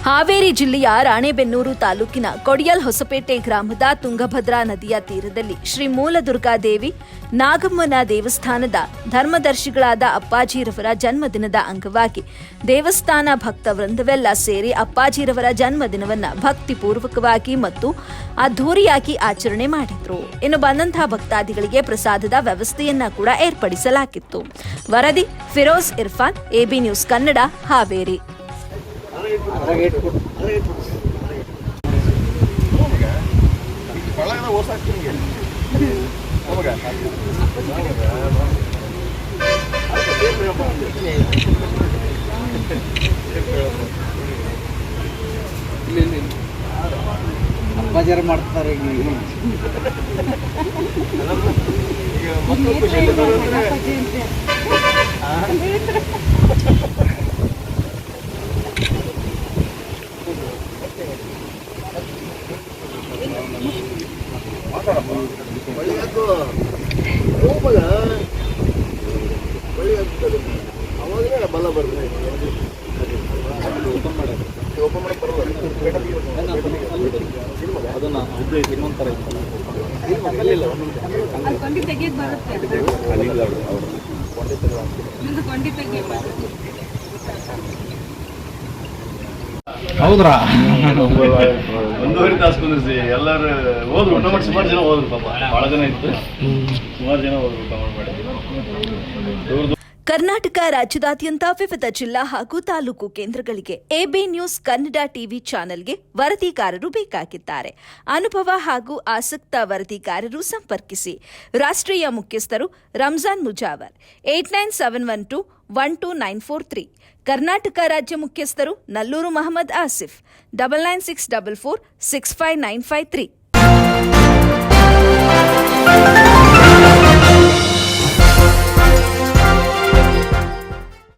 ಹಾವೇರಿ ಜಿಲ್ಲೆಯ ರಾಣೆಬೆನ್ನೂರು ತಾಲೂಕಿನ ಕೊಡಿಯಲ್ ಹೊಸಪೇಟೆ ಗ್ರಾಮದ ತುಂಗಭದ್ರಾ ನದಿಯ ತೀರದಲ್ಲಿ ಶ್ರೀ ಮೂಲದುರ್ಗಾದೇವಿ ನಾಗಮ್ಮನ ದೇವಸ್ಥಾನದ ಧರ್ಮದರ್ಶಿಗಳಾದ ಅಪ್ಪಾಜಿರವರ ಜನ್ಮದಿನದ ಅಂಗವಾಗಿ ದೇವಸ್ಥಾನ ಭಕ್ತ ವೃಂದವೆಲ್ಲ ಸೇರಿ ಅಪ್ಪಾಜಿರವರ ಜನ್ಮದಿನವನ್ನ ಭಕ್ತಿಪೂರ್ವಕವಾಗಿ ಮತ್ತು ಅದ್ಧೂರಿಯಾಗಿ ಆಚರಣೆ ಮಾಡಿದ್ರು. ಇನ್ನು ಬಂದಂತಹ ಭಕ್ತಾದಿಗಳಿಗೆ ಪ್ರಸಾದದ ವ್ಯವಸ್ಥೆಯನ್ನ ಕೂಡ ಏರ್ಪಡಿಸಲಾಗಿತ್ತು. ವರದಿ ಫಿರೋಜ್ ಇರ್ಫಾನ್, ಎಬಿ ನ್ಯೂಸ್ ಕನ್ನಡ, ಹಾವೇರಿ. ಅಪ್ಪಾಜಾರ ಮಾಡ್ತಾರೆ. ಅವಾಗಲೇ ಬಲ ಬರ್ತದೆ. ಹೌದ್ರಾ? ಒಂದೂವರೆ ತಾಸು ಕುಂದ್ರಿಸಿ ಎಲ್ಲರೂ ಹೋದ್ರು. ಊಟ ಮಾಡಿ ಸುಮಾರು ಜನ ಹೋದ್ರು. ಪಾಪ ಭಾಳ ಜನ ಇತ್ತು, ಸುಮಾರು ಜನ ಹೋದ್ರು ಊಟ ಮಾಡಿ. ಕರ್ನಾಟಕ ರಾಜ್ಯದಾದ್ಯಂತ ವಿವಿಧ ಜಿಲ್ಲಾ ಹಾಗೂ ತಾಲೂಕು ಕೇಂದ್ರಗಳಿಗೆ ಎಬಿ ನ್ಯೂಸ್ ಕನ್ನಡ ಟಿವಿ ಚಾನೆಲ್ಗೆ ವರದಿಗಾರರು ಬೇಕಾಗಿದ್ದಾರೆ. ಅನುಭವ ಹಾಗೂ ಆಸಕ್ತ ವರದಿಗಾರರು ಸಂಪರ್ಕಿಸಿ. ರಾಷ್ಟ್ರೀಯ ಮುಖ್ಯಸ್ಥರು ರಂಜಾನ್ ಮುಜಾವರ್ 8971212943. ಕರ್ನಾಟಕ ರಾಜ್ಯ ಮುಖ್ಯಸ್ಥರು ನಲ್ಲೂರು ಮಹಮ್ಮದ್ ಆಸಿಫ್ 9964465953.